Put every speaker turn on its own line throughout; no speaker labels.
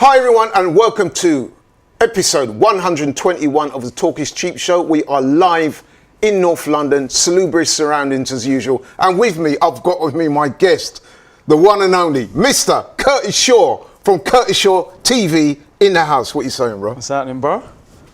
Hi everyone and welcome to episode 121 of the Talk is Cheap show. We are live in North London, salubrious surroundings as usual. And with me, I've got with me my guest, the one and only Mr. Curtis Shaw from Curtis Shaw TV in the house. What are you saying, bro?
What's happening, bro?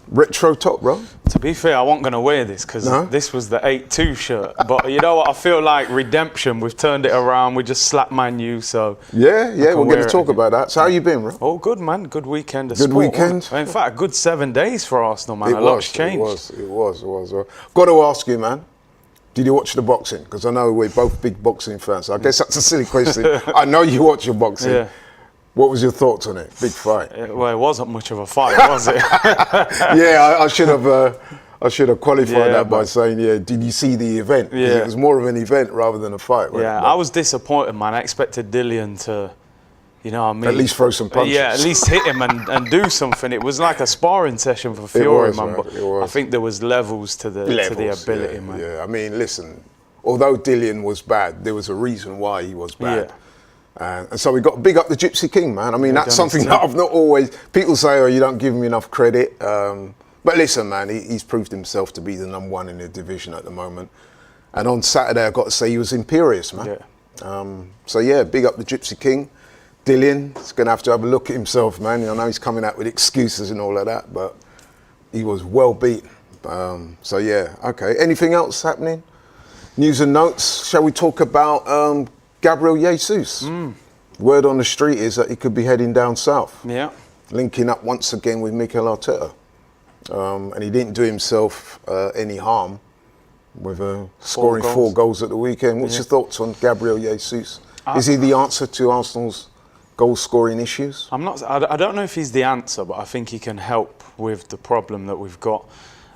Retro top, bro.
To be fair, I wasn't going to wear this because this was the 8-2 shirt. But you know what? I feel like redemption. We've turned it around. We just slapped Man U, so...
Yeah, we're going to talk about that. So how you been, bro?
Oh, good, man. Good weekend of
Good
sport.
weekend?
In fact, a good 7 days for Arsenal, man. A lot's changed.
It was. Got to ask you, man. Did you watch the boxing? Because I know we're both big boxing fans. So I guess that's a silly question. I know you watch your boxing. Yeah. What was your thoughts on it? Big fight.
Well, it wasn't much of a fight, was it?
Yeah, I should have qualified that by saying, did you see the event? Yeah. It was more of an event rather than a fight. Right?
Yeah, I was disappointed, man. I expected Dillian to, you know what I mean?
At least throw some punches.
Yeah, at least hit him and do something. It was like a sparring session for Fury, man. But I think there was levels to the ability, man.
Yeah, I mean, listen, although Dillian was bad, there was a reason why he was bad. Yeah. And so we got to big up the Gypsy King, man. I mean, that's something that I've not always... People say, oh, you don't give him enough credit. But listen, man, he's proved himself to be the #1 in the division at the moment. And on Saturday, I've got to say, he was imperious, man. Yeah. So, yeah, big up the Gypsy King. Dillian is going to have a look at himself, man. I know he's coming out with excuses and all of that, but he was well beaten. So, yeah, okay. Anything else happening? News and notes. Shall we talk about... Gabriel Jesus. Word on the street is that he could be heading down south. Yeah. Linking up once again with Mikel Arteta. And he didn't do himself any harm with scoring 4 goals at the weekend. What's your thoughts on Gabriel Jesus? Is he the answer to Arsenal's goal-scoring issues?
I don't know if he's the answer, but I think he can help with the problem that we've got.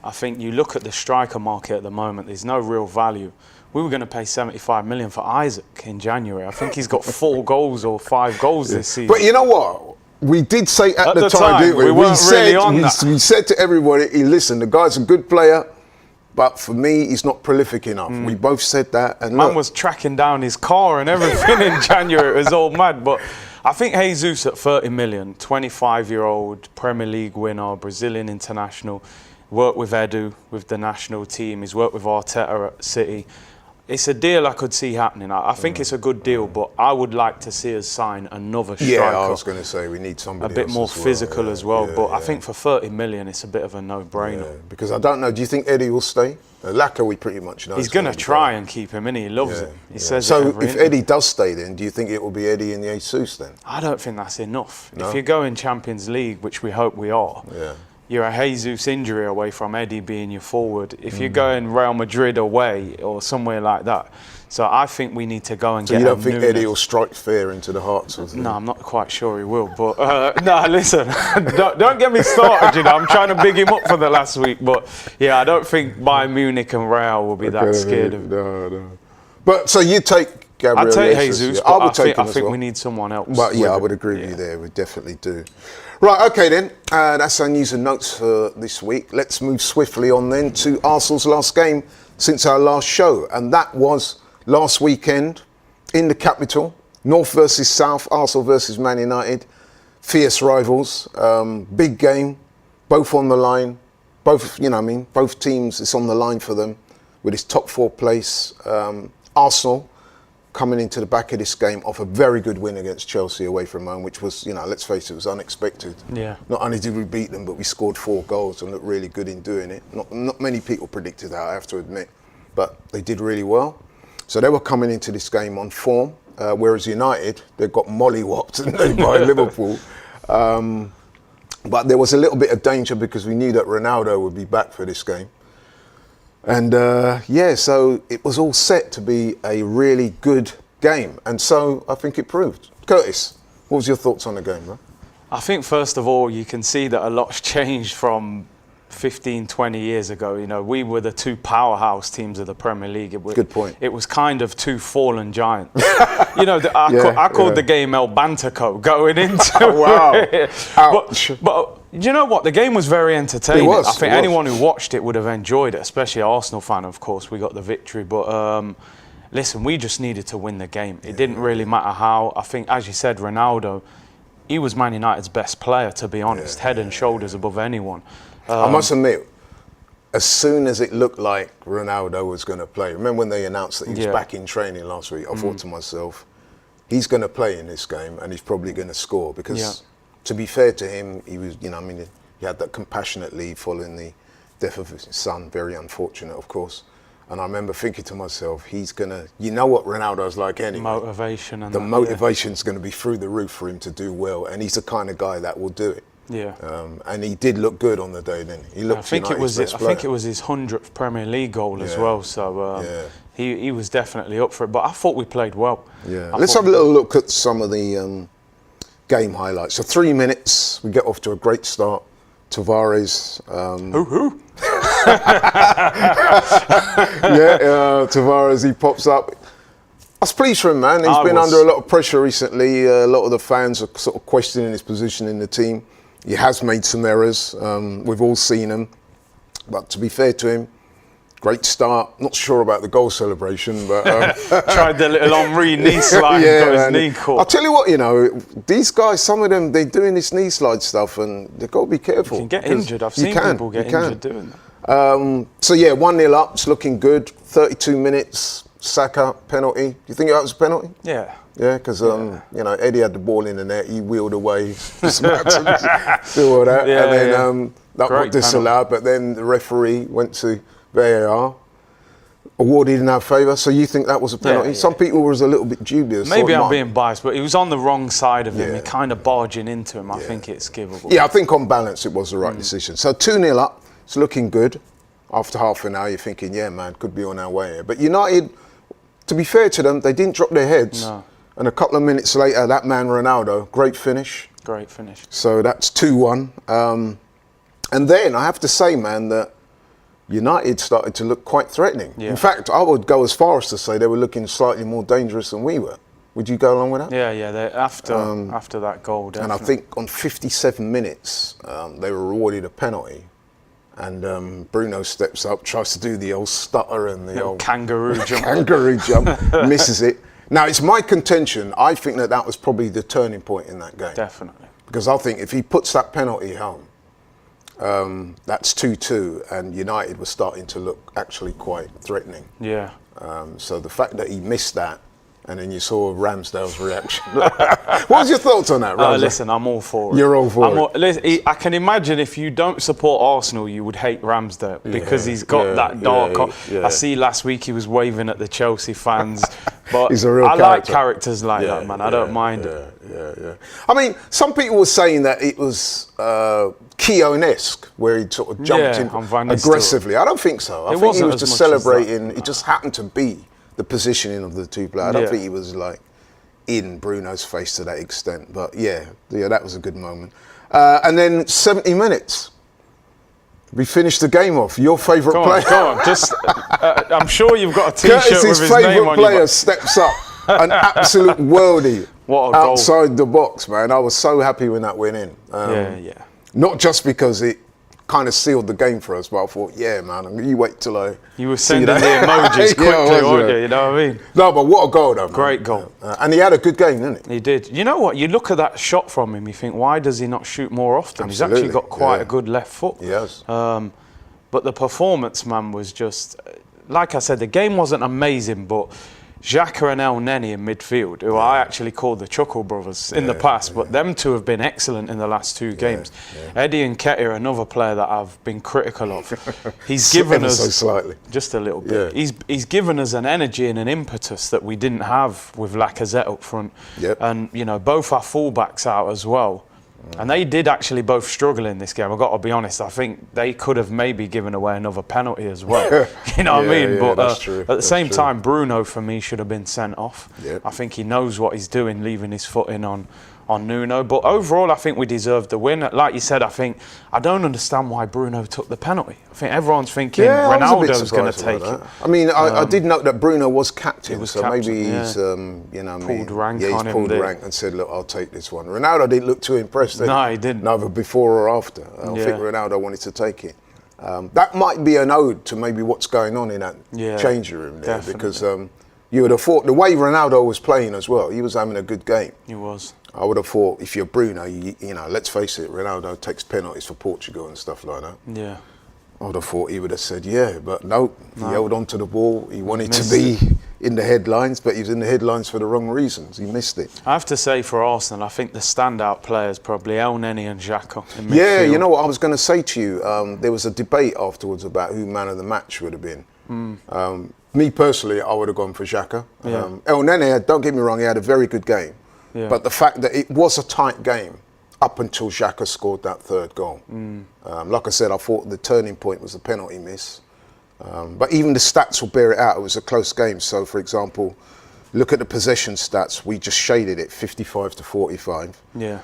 I think you look at the striker market at the moment, there's no real value. We were going to pay 75 million for Isaac in January. I think he's got 4 goals or 5 goals this season.
But you know what? We did say at the time, didn't we?
We
said to everybody, listen, the guy's a good player, but for me, he's not prolific enough. We both said that. And
Man was tracking down his car and everything in January. It was all mad. But I think Jesus at 30 million, 25-year-old Premier League winner, Brazilian international, worked with Edu, with the national team. He's worked with Arteta at City. It's a deal I could see happening. I think it's a good deal, but I would like to see us sign another striker.
Yeah, I was going to say we need somebody
a bit more physical as well. But I think for 30 million, it's a bit of a no-brainer.
Yeah, because I don't know. Do you think Eddie will stay? Laka, we pretty much know.
He's going to try and keep him in. He loves it. He says
so. If Eddie does stay, then do you think it will be Eddie and Jesus then?
I don't think that's enough. No? If you're going Champions League, which we hope we are. Yeah. You're a Jesus injury away from Eddie being your forward. If you're going Real Madrid away or somewhere like that. So I think we need to go and get.
So you don't think Eddie will strike fear into the hearts of them?
No, I'm not quite sure he will. But no, listen, don't get me started. You know, I'm trying to big him up for the last week. But yeah, I don't think Bayern Munich and Real will be that scared of him.
No. But so you take Gabriel?
I take Jesus. But I think we need someone else.
But yeah, I would agree with you there. We definitely do. Right, okay then. That's our news and notes for this week. Let's move swiftly on then to Arsenal's last game since our last show, and that was last weekend in the capital. North versus South, Arsenal versus Man United. Fierce rivals, big game, both on the line. Both teams, it's on the line for them with this top 4 place. Arsenal coming into the back of this game off a very good win against Chelsea away from home, which was, let's face it, was unexpected. Yeah. Not only did we beat them, but we scored 4 goals and looked really good in doing it. Not many people predicted that, I have to admit, but they did really well. So they were coming into this game on form, whereas United, they got mollywopped by Liverpool. But there was a little bit of danger because we knew that Ronaldo would be back for this game. And so it was all set to be a really good game. And so I think it proved. Curtis, what was your thoughts on the game, bro?
I think first of all, you can see that a lot's changed from 15, 20 years ago. You know, we were the 2 powerhouse teams of the Premier League.
Good point.
It was kind of 2 fallen giants. I called the game El Bantaco going into it.
Ouch.
But you know what? The game was very entertaining. I think anyone who watched it would have enjoyed it, especially an Arsenal fan, of course. We got the victory. But listen, we just needed to win the game. It didn't really matter how. I think, as you said, Ronaldo, he was Man United's best player, to be honest, head and shoulders above anyone.
I must admit, as soon as it looked like Ronaldo was going to play, remember when they announced that he was back in training last week, I thought to myself, he's going to play in this game and he's probably going to score because, to be fair to him, he was, you know, I mean, he had that compassionate leave following the death of his son, very unfortunate, of course. And I remember thinking to myself, he's going to, you know what Ronaldo's like anyway.
Motivation. And
the motivation's going to be through the roof for him to do well. And he's the kind of guy that will do it.
Yeah.
And he did look good on the day then. He looked
I think it was his 100th Premier League goal as well. So he was definitely up for it. But I thought we played well.
Yeah. Let's have a little look at some of the game highlights. So 3 minutes, we get off to a great start. Tavares. Tavares, he pops up. I was pleased for him, man. He's been under a lot of pressure recently. A lot of the fans are sort of questioning his position in the team. He has made some errors. We've all seen them. But to be fair to him, great start. Not sure about the goal celebration, but...
tried the little Henri knee slide and got his knee caught.
I'll tell you what, you know, these guys, some of them, they're doing this knee slide stuff and they've got to be careful.
You can get injured. I've seen people get injured doing that.
So yeah, 1-0 up, it's looking good. 32 minutes, Saka, penalty. Do you think that was a penalty?
Yeah.
Yeah, because, you know, Eddie had the ball in the net, he wheeled away, just about to do all that. And then that got disallowed, but then the referee went to VAR, awarded in our favour. So you think that was a penalty? Some people was a little bit dubious.
Maybe I'm being biased, but he was on the wrong side of him. He kind of barging into him. I think it's givable.
Yeah, I think on balance it was the right decision. So 2-0 up, it's looking good. After half an hour, you're thinking, yeah, man, could be on our way here. But United, to be fair to them, they didn't drop their heads.
No.
And a couple of minutes later, that man Ronaldo, great finish.
Great finish.
So that's 2-1. And then I have to say, man, that United started to look quite threatening. Yeah. In fact, I would go as far as to say they were looking slightly more dangerous than we were. Would you go along with that?
Yeah. After that goal, definitely.
And I think on 57 minutes, they were awarded a penalty. And Bruno steps up, tries to do the old stutter and the old
kangaroo jump.
Kangaroo jump, misses it. Now, it's my contention, I think that was probably the turning point in that game.
Definitely.
Because I think if he puts that penalty home, that's 2-2, and United was starting to look actually quite threatening.
Yeah.
So the fact that he missed that, and then you saw Ramsdale's reaction. What was your thoughts on that, Ramsdale?
Listen, I'm all for it.
You're all for
it. I can imagine if you don't support Arsenal, you would hate Ramsdale because he's got that dark... I see last week he was waving at the Chelsea fans. But
he's a real character.
Like characters like that, man. I don't mind it.
Yeah. I mean, some people were saying that it was Keown-esque, where he sort of jumped in aggressively. I don't think so. I think he was just celebrating. It just happened to be the positioning of the two players. I don't think he was like in Bruno's face to that extent. But yeah, that was a good moment. And then 70 minutes. We finished the game off. Your favourite player.
Go on. Just, I'm sure you've got a T-shirt with his name on. His favourite
player steps up, an absolute worldie outside the box, man. I was so happy when that went in. Not just because it kind of sealed the game for us, but I thought, yeah, man, you wait till
You were sending the emojis quickly, weren't you? You know what I mean?
No, but what a goal, though, man.
Great goal.
And he had a good game, didn't he?
He did. You know what? You look at that shot from him, you think, why does he not shoot more often?
Absolutely.
He's actually got quite a good left foot.
He has.
But the performance, man, was just... Like I said, the game wasn't amazing, but Xhaka and El Neni in midfield, who I actually called the Chuckle Brothers in the past, but them two have been excellent in the last two games. Eddie Nketiah, another player that I've been critical of. He's given us...
so slightly.
Just a little bit. He's given us an energy and an impetus that we didn't have with Lacazette up front. And, you know, both our fullbacks out as well. And they did actually both struggle in this game. I've got to be honest, I think they could have maybe given away another penalty as well. You know what I mean? But at the same time, Bruno, for me, should have been sent off. I think he knows what he's doing, leaving his foot in on Nuno. But overall, I think we deserved the win. Like you said, I don't understand why Bruno took the penalty. I think everyone's thinking Ronaldo's going to take it.
I mean, I did note that Bruno was captain, so
captain,
maybe he's
pulled rank on him.
Pulled rank and said, look, I'll take this one. Ronaldo didn't look too impressed.
No, he didn't.
Neither before or after. I think Ronaldo wanted to take it. That might be an ode to maybe what's going on in that changing room there, because you would have thought the way Ronaldo was playing as well, he was having a good game.
He was.
I would have thought if you're Bruno, you know, let's face it, Ronaldo takes penalties for Portugal and stuff like that.
Yeah.
I would have thought he would have said, yeah, but no, he held on to the ball. He wanted to be in the headlines, but he was in the headlines for the wrong reasons. He missed it.
I have to say for Arsenal, I think the standout players probably El Neni and Xhaka in midfield.
Yeah, you know what I was going to say to you? There was a debate afterwards about who man of the match would have been. Me personally, I would have gone for Xhaka. El Neni, don't get me wrong, he had a very good game. Yeah. But the fact that it was a tight game up until Xhaka scored that third goal. Like I said, I thought the turning point was the penalty miss. But even the stats will bear it out. It was a close game. So, for example, look at the possession stats. We just shaded it 55 to 45.
Yeah.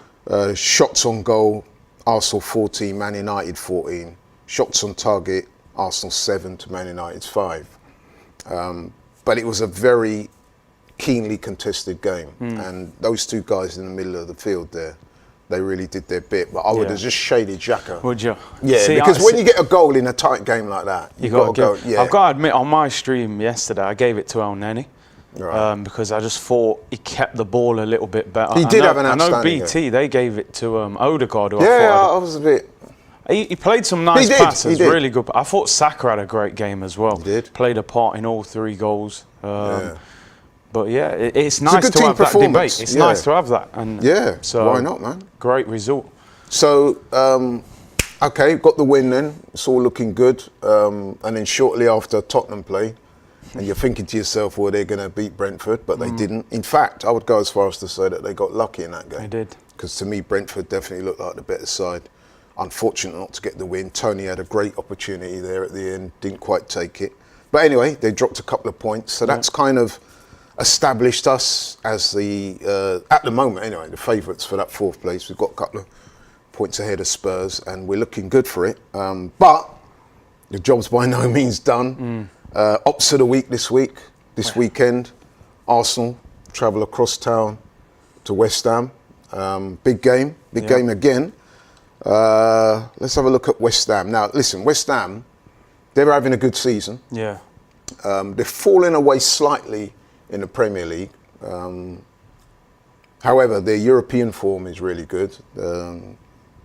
Shots on goal, Arsenal 14, Man United 14. Shots on target, Arsenal 7 to Man United's 5. But it was a very keenly contested game. And those two guys in the middle of the field there, they really did their bit. But I would have just shaded Xhaka.
Would you?
Yeah, because when you get a goal in a tight game like that, you've got to go. Yeah.
I've got to admit, on my stream yesterday, I gave it to El Neni. Right. Because I just thought he kept the ball a little bit better.
He did have an outstanding
I know BT,
game.
They gave it to Odegaard.
I was a bit...
He played some nice passes, really good. I thought Saka had a great game as well.
He did.
Played a part in all 3 goals. But yeah, it's nice to have that debate. It's nice to have that. And so
why not, man?
Great result.
So, okay, got the win then. It's all looking good. And then shortly after Tottenham play, and you're thinking to yourself, well, they're going to beat Brentford, but they didn't. In fact, I would go as far as to say that they got lucky in that game.
They did.
Because to me, Brentford definitely looked like the better side. Unfortunate not to get the win. Tony had a great opportunity there at the end, didn't quite take it. But anyway, they dropped a couple of points. So that's kind of established us as the, at the moment anyway, the favourites for that 4th place. We've got a couple of points ahead of Spurs and we're looking good for it. But the job's by no means done. Ops of the week this weekend. Arsenal travel across town to West Ham. Big game again. Let's have a look at West Ham. Now, listen, West Ham, they're having a good season.
Yeah.
They're falling away slightly in the Premier League. However, their European form is really good.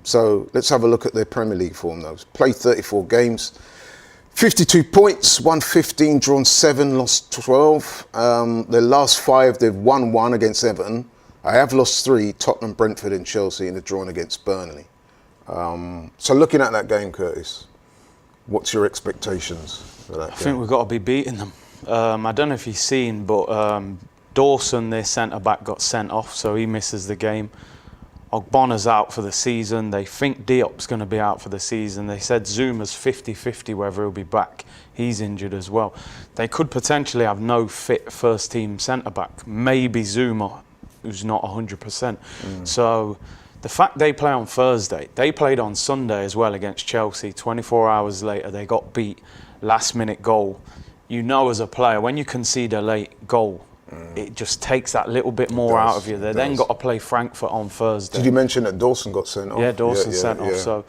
So let's have a look at their Premier League form though. Played 34 games, 52 points, won 15, drawn 7, lost 12. Their last 5, they've won 1 against Everton. I have lost 3, Tottenham, Brentford and Chelsea, and they're drawn against Burnley. So looking at that game, Curtis, what's your expectations for that game?
I think we've got to be beating them. I don't know if you've seen, but Dawson, their centre-back, got sent off, so he misses the game. Ogbonna's out for the season. They think Diop's going to be out for the season. They said Zuma's 50-50 whether he'll be back. He's injured as well. They could potentially have no fit first-team centre-back. Maybe Zuma, who's not 100%. So the fact they play on Thursday, they played on Sunday as well against Chelsea. 24 hours later, they got beat. Last-minute goal. You know as a player, when you concede a late goal, it just takes that little bit more out of you. They then got to play Frankfurt on Thursday.
Did you mention that Dawson got sent off?
Yeah, Dawson sent off. So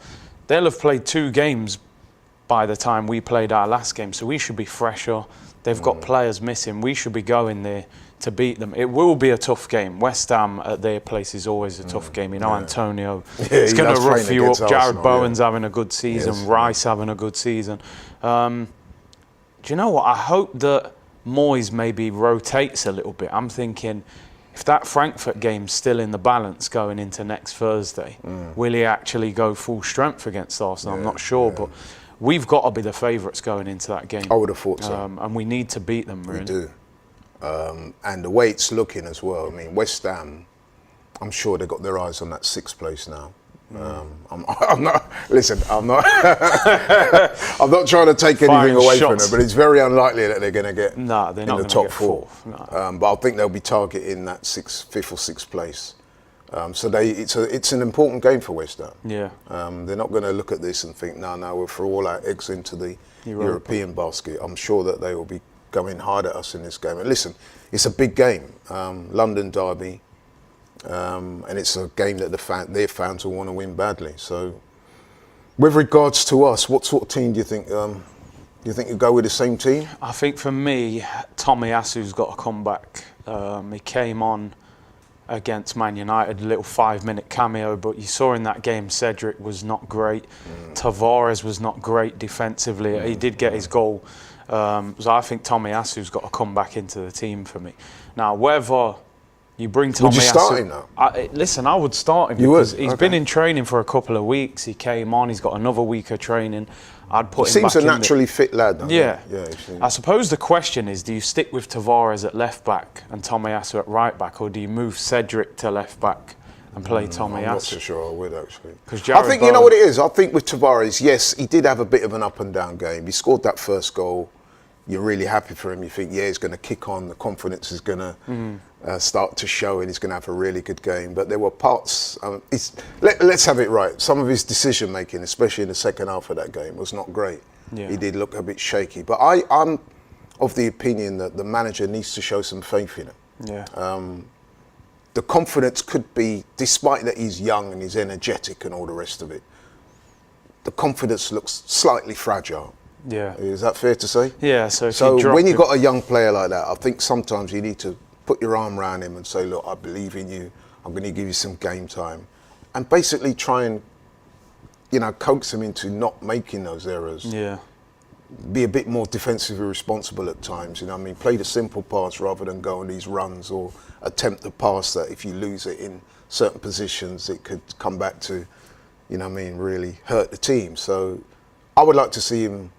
they'll have played 2 games by the time we played our last game. So we should be fresher. They've got players missing. We should be going there to beat them. It will be a tough game. West Ham at their place is always a tough game. You know, Antonio is going to rough you up. Jared Bowen's having a good season. Rice having a good season. Do you know what? I hope that Moyes maybe rotates a little bit. I'm thinking if that Frankfurt game's still in the balance going into next Thursday, will he actually go full strength against Arsenal? I'm not sure, but we've got to be the favourites going into that game.
I would have thought so.
And we need to beat them, really.
We do. And the way it's looking as well, I mean, West Ham, I'm sure they've got their eyes on that 6th place now. I'm not. Listen, I'm not. I'm not trying to take anything away from them, but it's very unlikely that they're going to get
they're not
in the top 4. No. But I think they'll be targeting that 5th or 6th place. So it's an important game for West Ham.
Yeah.
They're not going to look at this and think, no, we'll throw all our eggs into the European basket. I'm sure that they will be going hard at us in this game. And listen, it's a big game, London derby. And it's a game that their fans will want to win badly. So, with regards to us, what sort of team do you think? Do you think you go with the same team?
I think for me, Tomiyasu's got to come back. He came on against Man United, a little 5-minute cameo, but you saw in that game Cedric was not great. Tavares was not great defensively. He did get his goal. So I think Tomiyasu's got to come back into the team for me. Now, whether you bring Tomiyasu...
Would you start him now?
Listen, I would start him because he's been in training for a couple of weeks. He came on, he's got another week of training. I'd put him back in.
Seems a naturally fit lad, doesn't he?
Yeah. I suppose the question is, do you stick with Tavares at left back and Tomiyasu at right back, or do you move Cedric to left back and play Tomiyasu?
I'm not so sure I would, actually.
I
think, you know what it is? I think with Tavares, yes, he did have a bit of an up and down game. He scored that first goal. You're really happy for him. You think, yeah, he's going to kick on. The confidence is going to start to show, and he's going to have a really good game. But there were parts. Let's have it right. Some of his decision making, especially in the second half of that game, was not great. Yeah. He did look a bit shaky. But I'm of the opinion that the manager needs to show some faith in him.
Yeah.
The confidence could be, despite that he's young and he's energetic and all the rest of it, the confidence looks slightly fragile.
Yeah.
Is that fair to say?
Yeah, so
when you've got a young player like that, I think sometimes you need to put your arm around him and say, look, I believe in you. I'm going to give you some game time. And basically try and, coax him into not making those errors.
Yeah.
Be a bit more defensively responsible at times. Play the simple pass rather than go on these runs or attempt the pass that if you lose it in certain positions, it could come back to, really hurt the team. So I would like to see him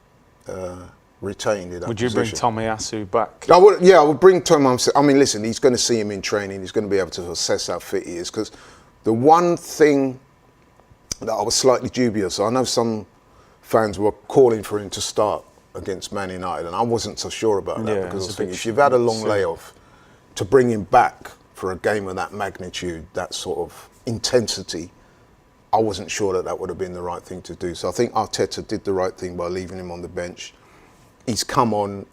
retained in that
Would you
position.
bring Tomiyasu back?
I would bring Tomiyasu. Listen, he's going to see him in training. He's going to be able to assess how fit he is. Because the one thing that I was slightly dubious, I know some fans were calling for him to start against Man United, and I wasn't so sure about that because I was thinking, if you've had a long layoff, to bring him back for a game of that magnitude, that sort of intensity, I wasn't sure that would have been the right thing to do. So I think Arteta did the right thing by leaving him on the bench. He's come on,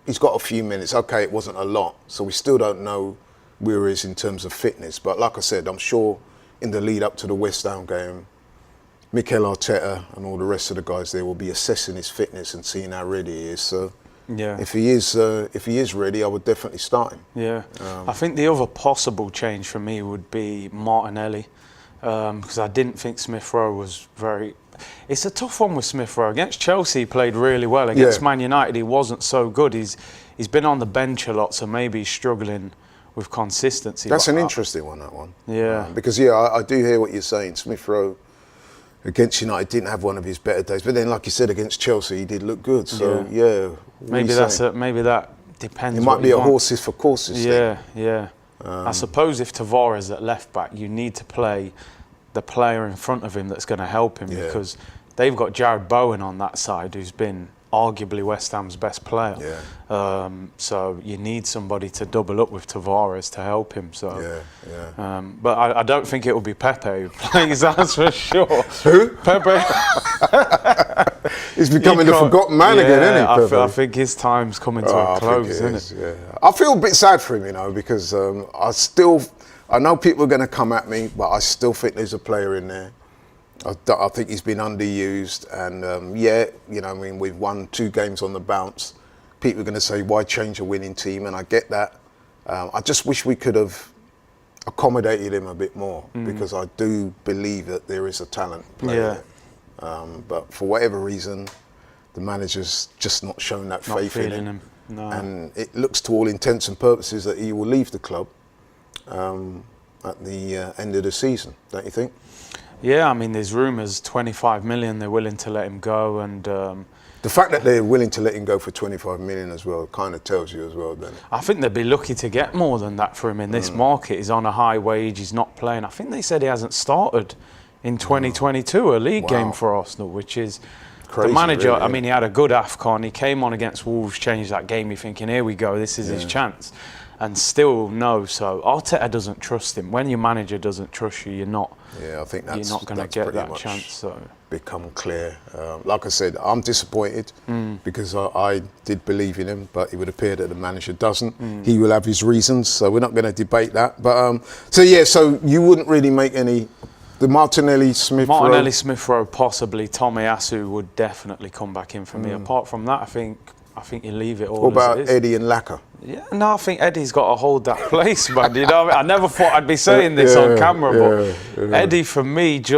he's got a few minutes. Okay, it wasn't a lot, so we still don't know where he is in terms of fitness. But like I said, I'm sure in the lead up to the West Ham game, Mikel Arteta and all the rest of the guys there will be assessing his fitness and seeing how ready he is. So if he is ready, I would definitely start him.
Yeah, I think the other possible change for me would be Martinelli. Because I didn't think Smith Rowe was very... It's a tough one with Smith Rowe. Against Chelsea, he played really well. Against Man United, he wasn't so good. He's been on the bench a lot, so maybe he's struggling with consistency.
That's an interesting one, that one.
Yeah.
Because, I do hear what you're saying. Smith Rowe, against United, didn't have one of his better days. But then, like you said, against Chelsea, he did look good. So,
maybe that depends.
It might be a horses for courses thing.
Yeah. I suppose if Tavares at left back, you need to play the player in front of him that's going to help him because they've got Jared Bowen on that side, who's been arguably West Ham's best player.
Yeah.
So you need somebody to double up with Tavares to help him. So but I don't think it will be Pepe who plays, that's for sure.
Who?
Pepe.
He's becoming the forgotten man again, isn't he, Pepe?
I think his time's coming to a close, isn't it?
Yeah. I feel a bit sad for him, because I know people are going to come at me, but I still think there's a player in there. I think he's been underused, and we've won 2 games on the bounce. People are going to say, why change a winning team? And I get that. I just wish we could have accommodated him a bit more because I do believe that there is a talent player there. But for whatever reason, the manager's just not shown that faith in him.
No.
And it looks to all intents and purposes that he will leave the club at the end of the season, don't you think?
Yeah, there's rumours 25 million they're willing to let him go, and
the fact that they're willing to let him go for 25 million as well kind of tells you as well, doesn't it?
I think they'd be lucky to get more than that for him in this market. He's on a high wage, he's not playing. I think they said he hasn't started in 2022 a league game for Arsenal, which is crazy. The manager, really, he had a good AFCON. He came on against Wolves, changed that game. You're thinking, here we go, this is his chance. And still no. So Arteta doesn't trust him. When your manager doesn't trust you, you're not.
Yeah, I think
you're not going to get that chance. So
become clear. Like I said, I'm disappointed because I did believe in him, but it would appear that the manager doesn't. He will have his reasons, so we're not going to debate that. But so you wouldn't really make any. The Martinelli, Smith Rowe,
possibly. Tomiyasu would definitely come back in for me. Apart from that, I think I think you leave it all.
What about
as it is.
Eddie and Laka?
Yeah, no, I think Eddie's got to hold that place, man. You know, what I mean? I never thought I'd be saying this on camera, but Eddie, for me, it's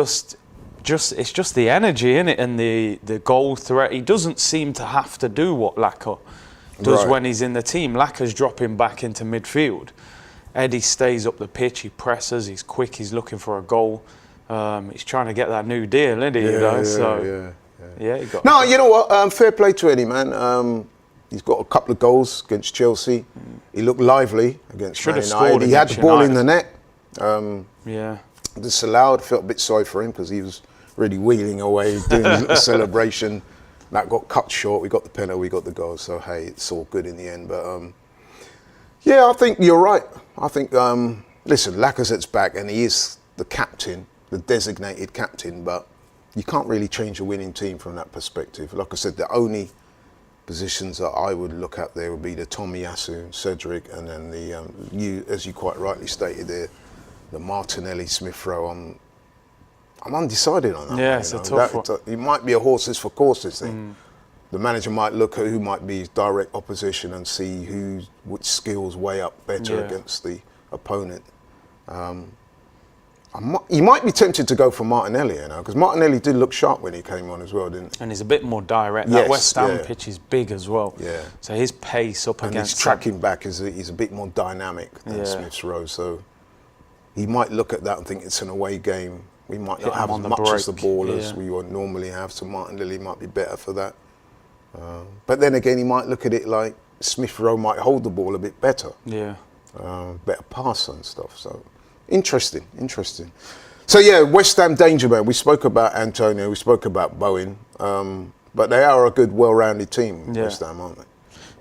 just the energy in it and the goal threat. He doesn't seem to have to do what Laka does when he's in the team. Laka's dropping back into midfield. Eddie stays up the pitch. He presses. He's quick. He's looking for a goal. He's trying to get that new deal, isn't he? He got.
No, you know what? Fair play to Eddie, man. He's got a couple of goals against Chelsea. He looked lively against Man United. He had the ball in the net. Disallowed. Felt a bit sorry for him because he was really wheeling away, doing his little celebration. That got cut short. We got the penalty. We got the goal. So hey, it's all good in the end. But I think you're right. I think listen, Lacazette's back and he is the captain, the designated captain. But you can't really change a winning team from that perspective. Like I said, the only positions that I would look at there would be the Tomiyasu, Cedric, and then the as you quite rightly stated there, the Martinelli, Smith Rowe. I'm undecided on that.
Yeah, it's a tough one.
It might be a horses for courses thing. The manager might look at who might be his direct opposition and see which skills weigh up better against the opponent. He might be tempted to go for Martinelli, because Martinelli did look sharp when he came on as well, didn't he?
And he's a bit more direct. That West Ham pitch is big as well.
Yeah.
So his pace up against...
And his tracking back he's a bit more dynamic than Smith Rowe. So he might look at that and think it's an away game. We might not have as much as the ball as we would normally have, so Martinelli might be better for that. But then again, he might look at it like Smith Rowe might hold the ball a bit better.
Yeah.
Better pass and stuff. So interesting. So yeah, West Ham danger man. We spoke about Antonio, we spoke about Bowen, but they are a good, well-rounded team, West Ham, aren't they?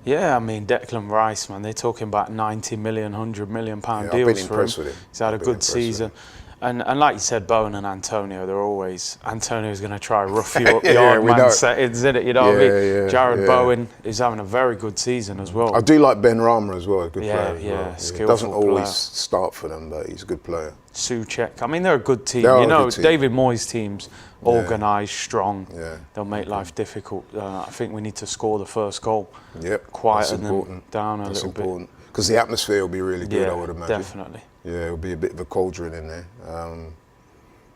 Yeah, I mean, Declan Rice, man, they're talking about 90 million, 100 million pound deals
I've been
for
impressed
him.
with him.
He's had a good season. And like you said, Bowen and Antonio, they're always... Antonio's going to try rough you up yard man settings, isn't it? You know what I mean? Jared Bowen is having a very good season as well.
I do like Ben Rama as well, a good player.
Skillful
doesn't always
player.
Start for them, but he's a good player.
Souček. I mean, they're a good team. You know, David Moyes' team's organised, strong. Yeah. They'll make life difficult. I think we need to score the first goal.
Yep.
Quieten them down a little bit.
Because the atmosphere will be really good, I would imagine.
Definitely.
Yeah, it'll be a bit of a cauldron in there.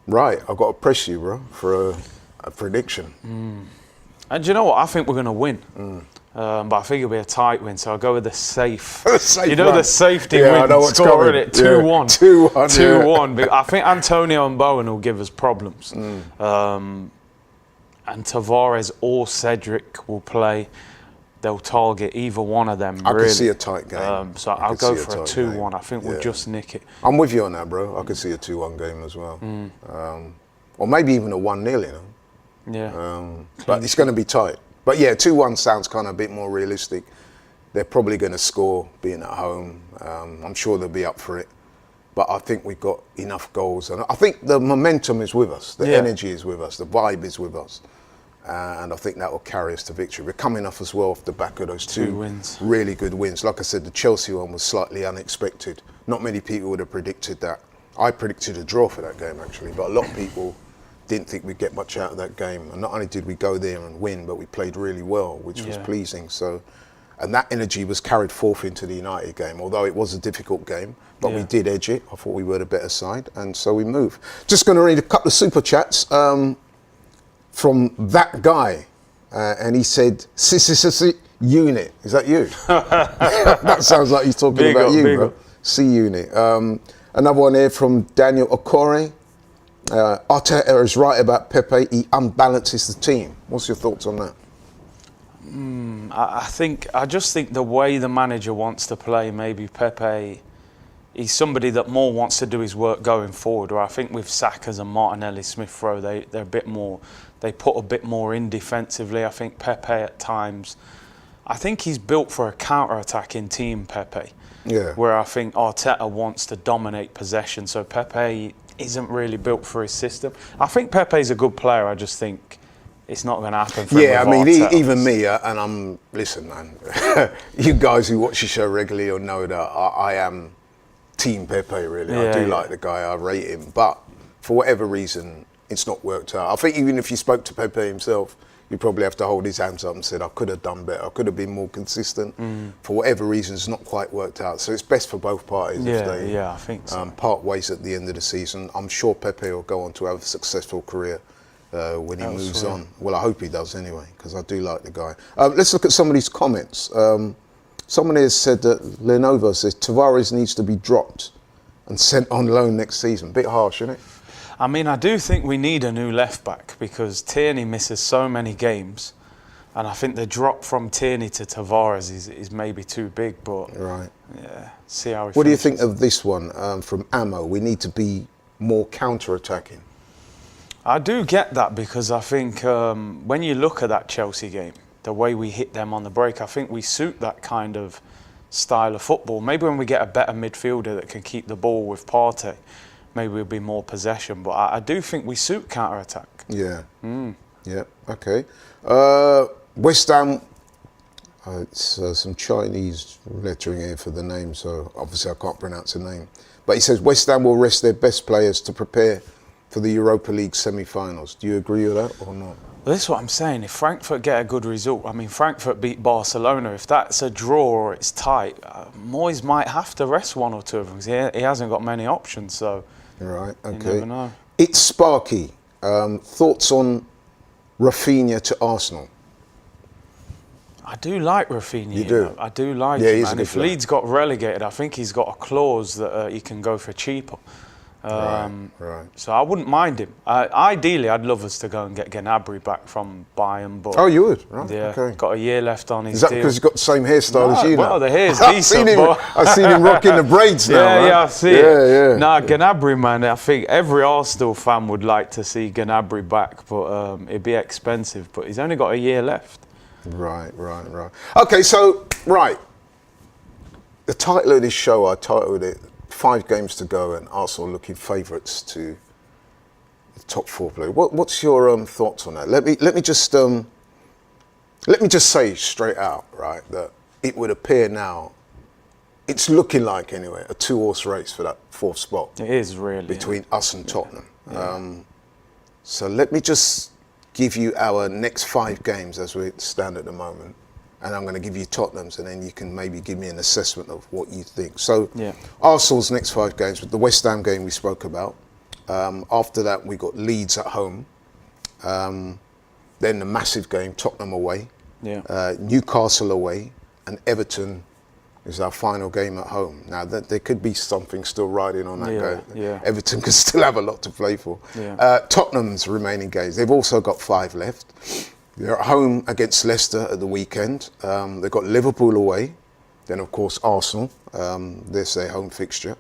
Right, I've got to press you, bro, for a prediction.
And do you know what? I think we're going to win. But I think it'll be a tight win, so I'll go with the safe.
The
safety win score, it 2-1. 2-1. I think Antonio and Bowen will give us problems. And Tavares or Cedric will play. They'll target either one of them.
I can see a tight game.
So I'll go for a 2-1. I think we'll just nick it.
I'm with you on that, bro. I could see a 2-1 game as well. Or maybe even a 1-0, you know.
Yeah.
But it's going to be tight. But yeah, 2-1 sounds kind of a bit more realistic. They're probably going to score being at home. I'm sure they'll be up for it. But I think we've got enough goals. And I think the momentum is with us. The energy is with us. The vibe is with us. And I think that will carry us to victory. We're coming off as well off the back of those two
wins.
Really good wins. Like I said, the Chelsea one was slightly unexpected. Not many people would have predicted that. I predicted a draw for that game, actually. But a lot of people didn't think we'd get much out of that game. And not only did we go there and win, but we played really well, which was pleasing. So, and that energy was carried forth into the United game, although it was a difficult game. But we did edge it. I thought we were the better side. And so we moved. Just going to read a couple of super chats. From that guy, and he said, unit. Is that you? That sounds like he's talking about you, bro. C-unit. Another one here from Daniel Okore. Arteta is right about Pepe. He unbalances the team. What's your thoughts on that?
I just think the way the manager wants to play, maybe Pepe, he's somebody that more wants to do his work going forward. Or I think with Saka's and Martinelli, Smith Rowe, they're a bit more. They put a bit more in defensively. I think Pepe at times, I think he's built for a counter-attacking team, Pepe. Yeah. Where I think Arteta wants to dominate possession. So Pepe isn't really built for his system. I think Pepe's a good player. I just think it's not going to happen for him.
Yeah, I mean, even me, and listen, man, you guys who watch the show regularly will know that I am Team Pepe, really. I do like the guy, I rate him. But for whatever reason, it's not worked out. I think even if you spoke to Pepe himself, you probably have to hold his hands up and said, I could have done better. I could have been more consistent. For whatever reason, it's not quite worked out. So it's best for both parties if they
I think so.
part ways at the end of the season. I'm sure Pepe will go on to have a successful career when he moves on. Well, I hope he does anyway, because I do like the guy. Let's look at some of these comments. Someone has said that Lenovo says Tavares needs to be dropped and sent on loan next season. Bit harsh, isn't it?
I mean, I do think we need a new left back because Tierney misses so many games, and I think the drop from Tierney to Tavares is maybe too big. But yeah, see how.
What do you think of this one from Ammo? We need to be more counter-attacking.
I do get that because I think when you look at that Chelsea game, the way we hit them on the break, I think we suit that kind of style of football. Maybe when we get a better midfielder that can keep the ball with Partey, maybe we'll be more possession. But I do think we suit counter-attack.
Yeah. Yeah, okay. West Ham, it's some Chinese lettering here for the name, so obviously I can't pronounce the name. But he says West Ham will rest their best players to prepare for the Europa League semi-finals. Do you agree with that or not?
Well, this is what I'm saying. If Frankfurt get a good result, I mean, Frankfurt beat Barcelona. If that's a draw or it's tight, Moyes might have to rest one or two of them because he hasn't got many options. So,
right, okay.
You never know.
It's Sparky. Thoughts on Rafinha to Arsenal?
I do like Rafinha.
You do?
I do like him. And if Leeds got relegated, I think he's got a clause that he can go for cheaper.
Right.
So I wouldn't mind him. Ideally, I'd love us to go and get Gnabry back from Bayern. But
you would? Right,
yeah,
okay.
Got a year left on his
Is that
deal.
because he's got the same hairstyle as you now?
Well, the hair's decent.
I've seen him rocking the braids now.
Yeah, I see it.
Yeah.
Nah, Gnabry, man, I think every Arsenal fan would like to see Gnabry back, but it'd be expensive. But he's only got a year left. Right.
Okay, so, the title of this show, I titled it 5 games to go and Arsenal looking favourites to the top 4 play. What's your thoughts on that? Let me just say straight out, right, that it would appear now, it's looking like anyway, a 2-horse race for that 4th spot.
It is really.
Between us and Tottenham. Yeah. So let me just give you our next 5 games as we stand at the moment. And I'm going to give you Tottenham's, and then you can maybe give me an assessment of what you think. So, Arsenal's next 5 games, with the West Ham game we spoke about. After that, we got Leeds at home. Then the massive game, Tottenham away. Newcastle away, and Everton is our final game at home. Now, there could be something still riding on that game. Everton could still have a lot to play for. Tottenham's remaining games, they've also got 5 left. They're at home against Leicester at the weekend. They've got Liverpool away. Then, of course, Arsenal. There's their home fixture.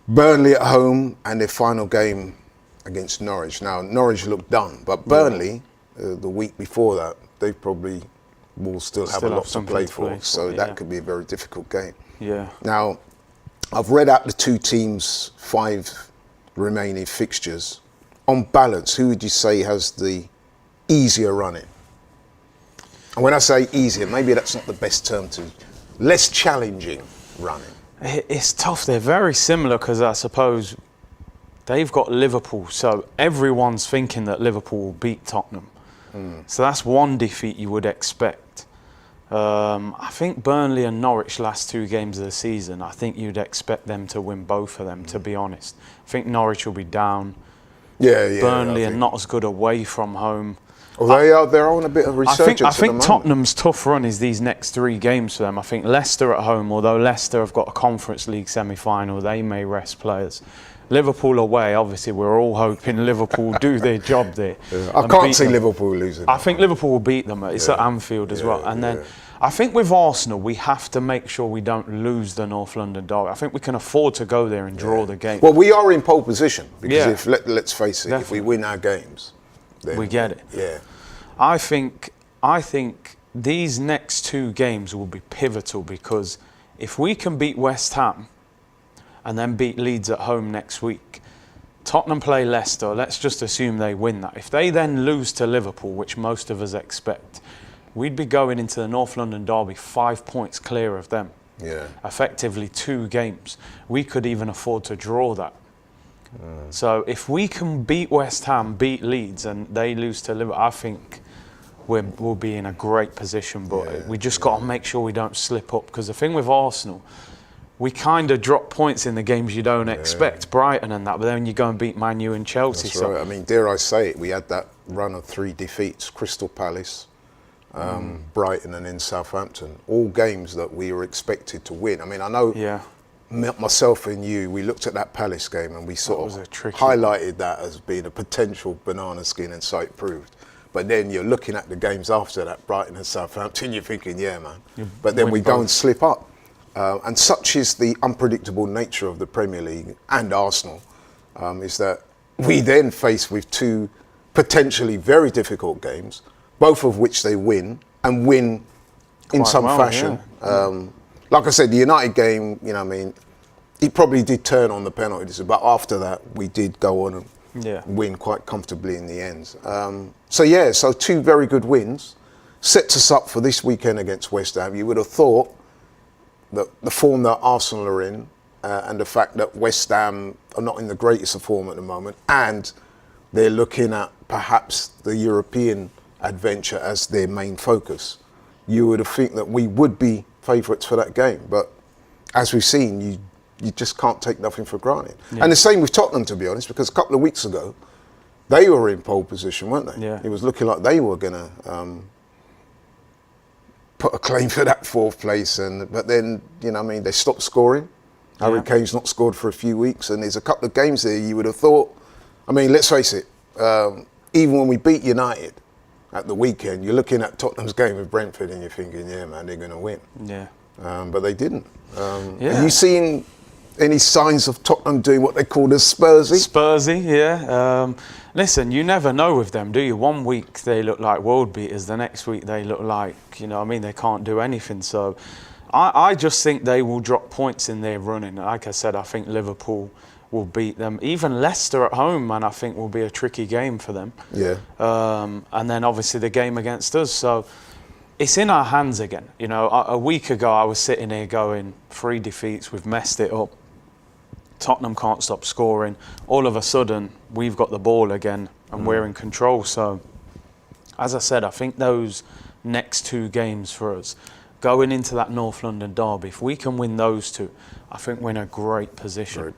Burnley at home, and their final game against Norwich. Now, Norwich looked done, but Burnley, the week before that, they probably will still have a lot to play for. So that could be a very difficult game. Now, I've read out the 2 teams' 5 remaining fixtures. On balance, who would you say has the easier running? And when I say easier, maybe that's not the best term to... Less challenging running.
It's tough. They're very similar because I suppose they've got Liverpool, so everyone's thinking that Liverpool will beat Tottenham. So that's one defeat you would expect. I think Burnley and Norwich last 2 games of the season, I think you'd expect them to win both of them, to be honest. I think Norwich will be down. Burnley are not as good away from home.
Well, they're on a bit of resurgence.
I think Tottenham's tough run is these next 3 games for them. I think Leicester at home, although Leicester have got a Conference League semi-final, they may rest players. Liverpool away, obviously, we're all hoping Liverpool do their job there.
I can't see Liverpool losing.
I think Liverpool will beat them. It's at Anfield as well. And then I think with Arsenal, we have to make sure we don't lose the North London derby. I think we can afford to go there and draw the game.
Well, we are in pole position because let's face it, if we win our games, then
we get it. I think these next 2 games will be pivotal because if we can beat West Ham and then beat Leeds at home next week, Tottenham play Leicester, let's just assume they win that. If they then lose to Liverpool, which most of us expect, we'd be going into the North London derby 5 points clear of them. Effectively 2 games. We could even afford to draw that. So if we can beat West Ham, beat Leeds, and they lose to Liverpool, I think we'll be in a great position. But we just got to make sure we don't slip up, because the thing with Arsenal, we kind of drop points in the games you don't expect, Brighton and that, but then you go and beat Man U and Chelsea.
That's right. I mean, dare I say it, we had that run of 3 defeats: Crystal Palace, Brighton, and then Southampton. All games that we were expected to win. I mean, I know myself and you, we looked at that Palace game and we sort of highlighted that as being a potential banana skin, and so it proved. But then you're looking at the games after that, Brighton and Southampton, you're thinking, yeah, man. But then we go and slip up. And such is the unpredictable nature of the Premier League and Arsenal, is that we then face with 2 potentially very difficult games, both of which they win, and win in some fashion. Like I said, the United game, you know what I mean, it probably did turn on the penalties, but after that we did go on and win quite comfortably in the end. So 2 very good wins sets us up for this weekend against West Ham. You would have thought that the form that Arsenal are in, and the fact that West Ham are not in the greatest of form at the moment, and they're looking at perhaps the European adventure as their main focus, you would have think that we would be favourites for that game. But as we've seen, you just can't take nothing for granted. And the same with Tottenham, to be honest, because a couple of weeks ago, they were in pole position, weren't they? It was looking like they were going to put a claim for that 4th place, but then, you know what I mean, they stopped scoring. Harry Kane's not scored for a few weeks, and there's a couple of games there you would have thought, I mean, let's face it, even when we beat United at the weekend, you're looking at Tottenham's game with Brentford and you're thinking, yeah, man, they're going to win. But they didn't. Are you seeing any signs of Tottenham doing what they call the Spursy?
Spursy, listen, you never know with them, do you? One week they look like world beaters, the next week they look like, you know what I mean, they can't do anything. So I just think they will drop points in their running. Like I said, I think Liverpool will beat them. Even Leicester at home, man, I think will be a tricky game for them. And then obviously the game against us. So it's in our hands again. You know, a week ago I was sitting here going, 3 defeats, we've messed it up. Tottenham can't stop scoring. All of a sudden, we've got the ball again and we're in control. So, as I said, I think those next 2 games for us, going into that North London derby, if we can win those 2, I think we're in a great position.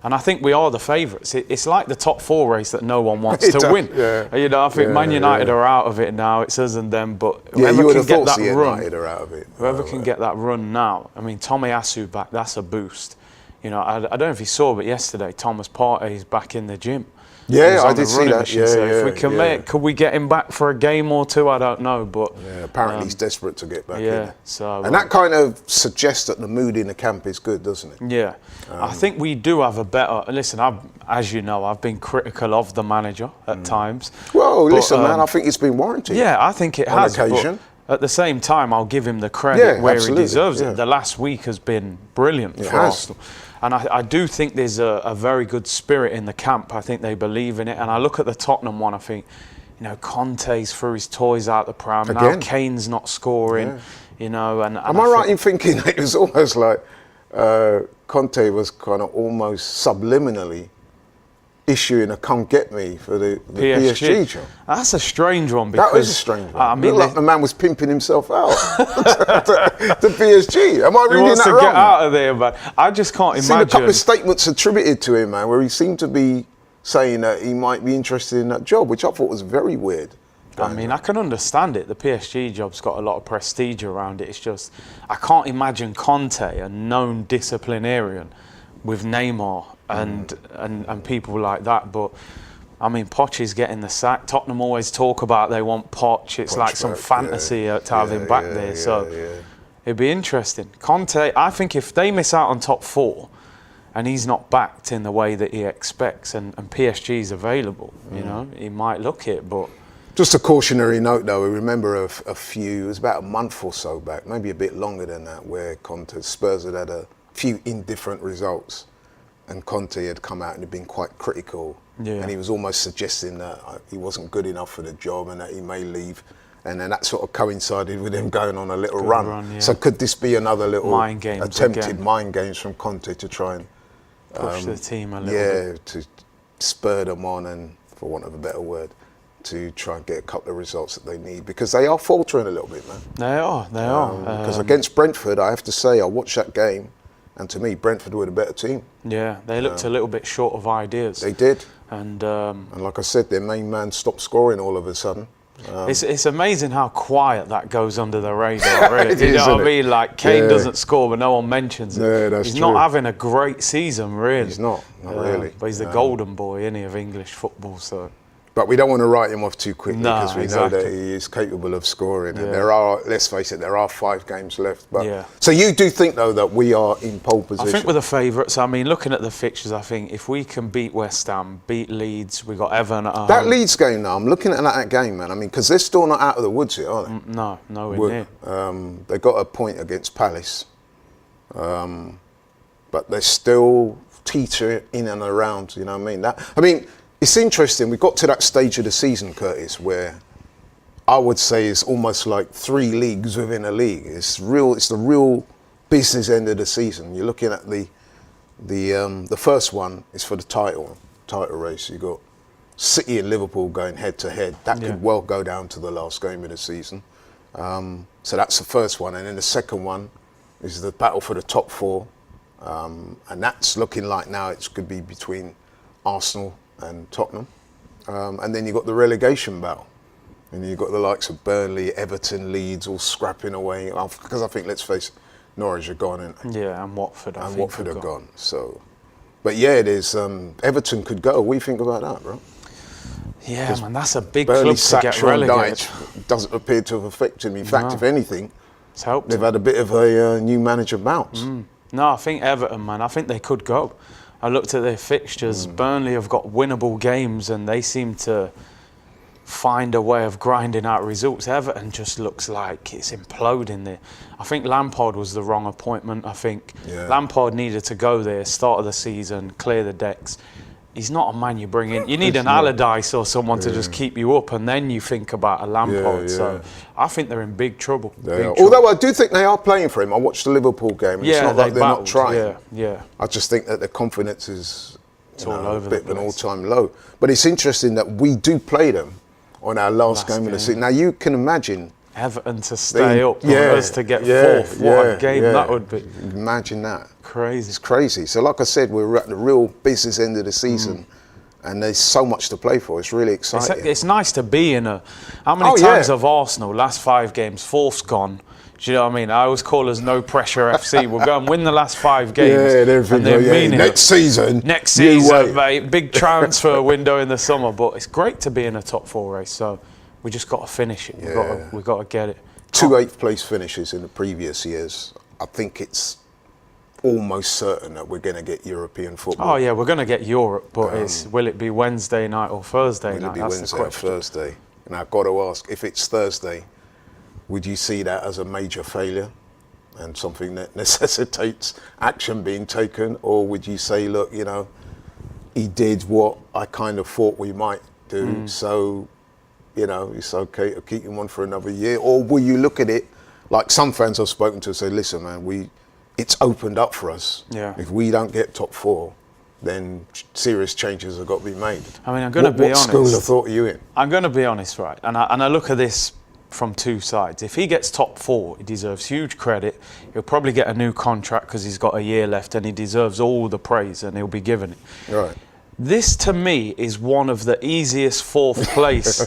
And I think we are the favourites. It's like the top 4 race that no one wants to win. You know, I think Man United are out of it now. It's us and them. But whoever can get that run,
are out of it.
Whoever can get that run now. I mean, Tomiyasu back, that's a boost. You know, I don't know if you saw, but yesterday Thomas Partey's back in the gym.
Yeah, I did see that.
So if we can could we get him back for a game or 2? I don't know, but
apparently he's desperate to get back in.
So
and that kind of suggests that the mood in the camp is good, doesn't it?
I think we do have a better. Listen, as you know, I've been critical of the manager at times.
Well, listen, man, I think it's been warranted.
Yeah, I think it has. On occasion. But at the same time, I'll give him the credit where he deserves it. The last week has been brilliant for Arsenal. And I do think there's a very good spirit in the camp. I think they believe in it. And I look at the Tottenham one, I think, you know, Conte's threw his toys out the pram. Again? Now Kane's not scoring, you know. And
Am I right in thinking it was almost like Conte was kind of almost subliminally issuing a "come get me" for the PSG job?
That's a strange one. Because,
that is a strange one. I mean, like the man was pimping himself out to PSG. Am I reading that wrong? He wants to
get out of there, but I just can't imagine.
Seen a couple of statements attributed to him, man, where he seemed to be saying that he might be interested in that job, which I thought was very weird.
I mean, I can understand it. The PSG job's got a lot of prestige around it. It's just, I can't imagine Conte, a known disciplinarian, with Neymar and people like that. But I mean, Poch is getting the sack. Tottenham always talk about they want Poch. It's like some fantasy to have him back there. So it'd be interesting. Conte, I think if they miss out on top 4 and he's not backed in the way that he expects, and PSG's available, you know, he might look it. But
just a cautionary note, though. We remember it was about a month or so back, maybe a bit longer than that, where Spurs had a few indifferent results, and Conte had come out and had been quite critical, and he was almost suggesting that he wasn't good enough for the job and that he may leave, and then that sort of coincided with him going on a little run. So could this be another little attempted mind games from Conte to try and
push the team a little bit?
To spur them on, and for want of a better word, to try and get a couple of results that they need, because they are faltering a little bit, man.
They are.
Because against Brentford, I have to say, I watched that game, and to me, Brentford were the better team.
Yeah, they looked a little bit short of ideas.
They did.
And
like I said, their main man stopped scoring all of a sudden.
It's amazing how quiet that goes under the radar, really. You know what I mean? Like, Kane doesn't score, but no one mentions it.
Yeah, that's
he's
true.
not having a great season, really.
He's not really.
But he's the golden boy, isn't he, of English football, so...
But we don't want to write him off too quickly, because we know
exactly.
that he is capable of scoring. And there are, let's face it, there are 5 games left. But so you do think, though, that we are in pole position?
I think we're the favourites. I mean, looking at the fixtures, I think if we can beat West Ham, beat Leeds, we got Everton at home.
That Leeds game, now, I'm looking at that game, man. I mean, because they're still not out of the woods yet, are they?
No, nowhere near.
They got a point against Palace. But they're still teetering in and around, you know what I mean? It's interesting. We got to that stage of the season, Curtis, where I would say it's almost like 3 leagues within a league. It's the real business end of the season. You're looking at the first one is for the title race. You got City and Liverpool going head to head. That could well go down to the last game of the season. So that's the first one, and then the second one is the battle for the top 4, and that's looking like now it could be between Arsenal and Tottenham, and then you've got the relegation battle, and you've got the likes of Burnley, Everton, Leeds all scrapping away, because I think, let's face it, Norwich are gone, and
Watford
are gone. So, but yeah, there's Everton could go. What do you think about that, bro?
Yeah, man, that's a big
Burnley
club to get relegated.
Doesn't appear to have affected me. In fact, if anything,
it's helped.
They've had a bit of a new manager bounce.
No, I think Everton, man, I think they could go. I looked at their fixtures. Burnley have got winnable games, and they seem to find a way of grinding out results. Everton just looks like it's imploding there. I think Lampard was the wrong appointment. I think Lampard needed to go there, start of the season, clear the decks. He's not a man you bring in. You need an Allardyce or someone to just keep you up, and then you think about a Lampard. So I think they're in big trouble.
Although I do think they are playing for him. I watched the Liverpool game. And it's not like they're not trying. I just think that their confidence is
all over a bit
of an all-time low. But it's interesting that we do play them on our last game of the season. Now you can imagine
Everton to stay up, us to get 4th. What a game that would be.
Imagine that.
Crazy.
It's crazy. So like I said, we're at the real business end of the season, and there's so much to play for. It's really exciting.
It's nice to be in a... How many times have Arsenal, last 5 games, 4th's gone? Do you know what I mean? I always call us No Pressure FC. We'll go and win the last 5 games. And they're meaning
next season,
mate. Big transfer window in the summer. But it's great to be in a top 4 race. So we just got to finish it. We've got to get it.
2 8th place finishes in the previous years. I think it's almost certain that we're going to get European football.
Oh yeah, we're going to get Europe, but will it be Wednesday night or Thursday night?
Will it be Wednesday or Thursday? And I've got to ask, if it's Thursday, would you see that as a major failure and something that necessitates action being taken, or would you say, look, you know, he did what I kind of thought we might do, so, you know, it's okay to keep him on for another year? Or will you look at it like some fans I've spoken to say, listen, man, it's opened up for us. If we don't get top 4, then serious changes have got to be made.
I mean, I'm going to be honest.
What school of thought are you in?
I'm going to be honest, right? And I look at this from 2 sides. If he gets top 4, he deserves huge credit. He'll probably get a new contract because he's got a year left, and he deserves all the praise, and he'll be given it.
Right.
This, to me, is one of the easiest 4th place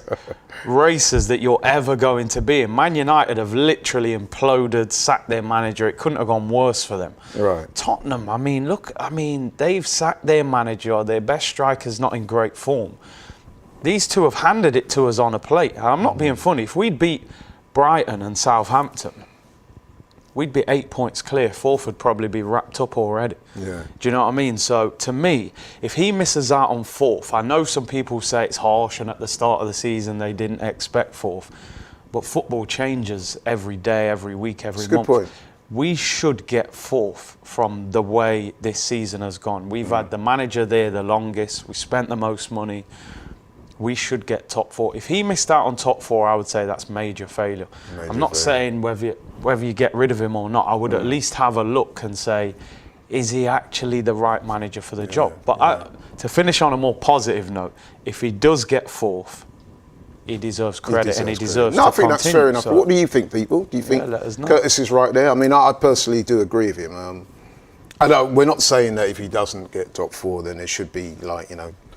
races that you're ever going to be in. Man United have literally imploded, sacked their manager. It couldn't have gone worse for them.
Right.
Tottenham, they've sacked their manager. Their best striker's not in great form. These 2 have handed it to us on a plate. I'm not being funny. If we'd beat Brighton and Southampton, we'd be 8 points clear. 4th would probably be wrapped up already.
Yeah.
Do you know what I mean? So, to me, if he misses out on 4th, I know some people say it's harsh and at the start of the season they didn't expect 4th, but football changes every day, every week, every month.
Good point.
We should get 4th from the way this season has gone. We've had the manager there the longest. We spent the most money. We should get top 4. If he missed out on top 4, I would say that's major failure. I'm not saying whether you get rid of him or not. I would at least have a look and say, is he actually the right manager for the job? But to finish on a more positive note, if he does get 4th, he deserves credit and he deserves
No,
to
I think that's fair enough.
So,
What do you think, people? Do you think
let us know.
Curtis is right there? I mean, I personally do agree with him. We're not saying that if he doesn't get top 4, then there should be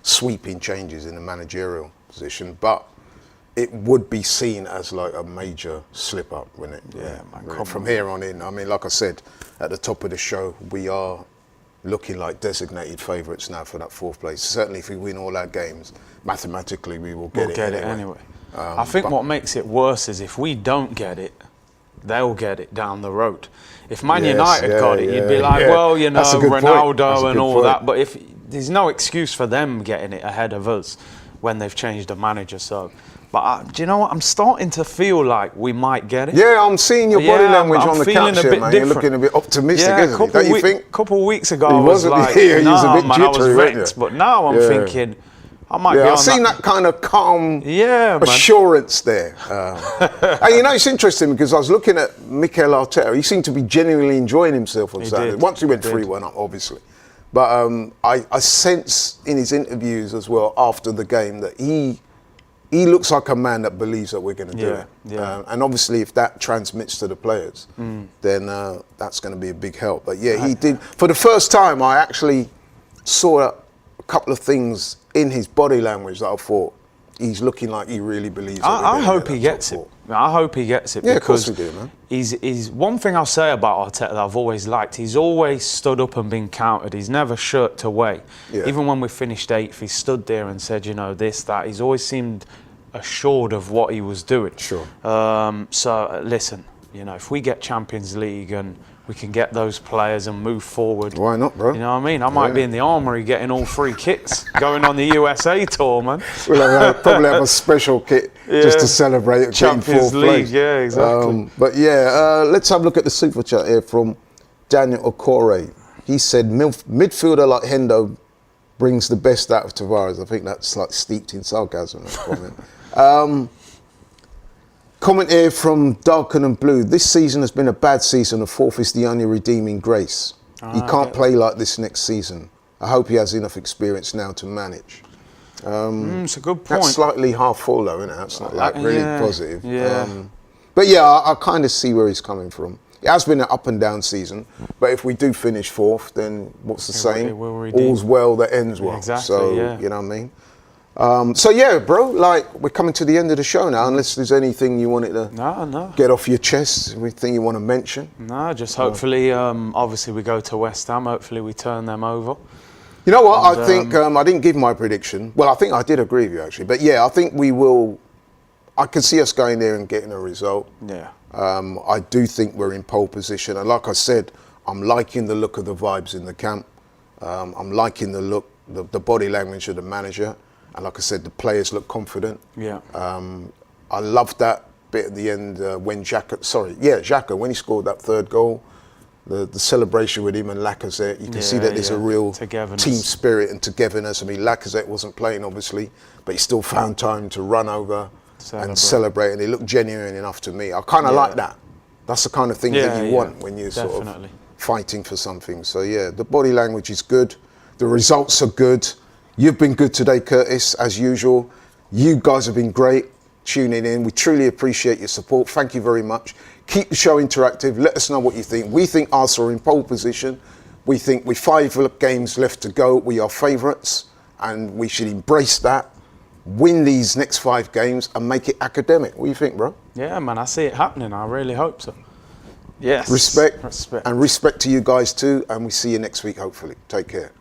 sweeping changes in the managerial position, but it would be seen as like a major slip up, wouldn't it?
Yeah, man.
From here on in. I mean, like I said at the top of the show, we are looking like designated favourites now for that 4th place. Certainly, if we win all our games, mathematically we will get it anyway.
I think what makes it worse is if we don't get it, they'll get it down the road. If Man United got it, you'd be like, well, Ronaldo and all that. But if there's no excuse for them getting it ahead of us when they've changed the manager. So, but do you know what? I'm starting to feel like we might get it.
Yeah, I'm seeing your body language on the couch here, man. You're looking a bit optimistic, isn't it? Don't you think?
A couple of weeks ago, I was like,
he was a bit jittery,
I was wrecked. But now I'm thinking, I might be on
I've seen that kind of calm assurance there. And it's interesting because I was looking at Mikel Arteta. He seemed to be genuinely enjoying himself on Saturday. Once he went 3-1 up, obviously. But I sense in his interviews as well after the game that he looks like a man that believes that we're going to do it. Yeah. And obviously, if that transmits to the players, then that's going to be a big help. But yeah, he did. For the first time, I actually saw a couple of things in his body language that I thought he's looking like he really believes it.
I hope he gets it. I hope he gets it because
of course we do, man.
He's one thing I'll say about Arteta that I've always liked. He's always stood up and been counted. He's never shirked away. Yeah. Even when we finished 8th, he stood there and said, this, that. He's always seemed assured of what he was doing.
Sure.
So listen, if we get Champions League and we can get those players and move forward.
Why not, bro?
You know what I mean? I might be in the armoury getting all 3 kits, going on the USA tour, man.
We'll probably have a special kit just to celebrate
Champions League.
Place.
Yeah, exactly.
But let's have a look at the super chat here from Daniel Okore. He said, midfielder like Hendo brings the best out of Tavares. I think that's like steeped in sarcasm, that comment. Comment here from Darken and Blue. This season has been a bad season. The 4th is the only redeeming grace. He can't play like this next season. I hope he has enough experience now to manage.
It's a good point.
That's slightly half full though, isn't it? That's not like really positive.
Yeah.
But yeah, I kind of see where he's coming from. It has been an up and down season, but if we do finish 4th, then what's the saying? All's well that ends well.
Exactly,
so, you know what I mean? So yeah, bro, like we're coming to the end of the show now. Unless there's anything you wanted to get off your chest, anything you want to mention.
No, just hopefully, obviously we go to West Ham. Hopefully we turn them over.
You know what? I think I didn't give my prediction. Well, I think I did agree with you actually. But yeah, I think we will. I can see us going there and getting a result.
Yeah.
I do think we're in pole position, and like I said, I'm liking the look of the vibes in the camp. I'm liking the look, the body language of the manager. And like I said, the players look confident.
Yeah.
I loved that bit at the end when Xhaka, when he scored that 3rd goal, the celebration with him and Lacazette, you can see that there's a real team spirit and togetherness. I mean, Lacazette wasn't playing, obviously, but he still found time to run over and celebrate, and he looked genuine enough to me. I kind of like that. That's the kind of thing that you want when you're sort of fighting for something. So yeah, the body language is good. The results are good. You've been good today, Curtis, as usual. You guys have been great tuning in. We truly appreciate your support. Thank you very much. Keep the show interactive. Let us know what you think. We think Arsenal are in pole position. We think with 5 games left to go, we are favourites, and we should embrace that, win these next 5 games, and make it academic. What do you think, bro?
Yeah, man, I see it happening. I really hope so. Yes.
Respect. And respect to you guys too, and we see you next week, hopefully. Take care.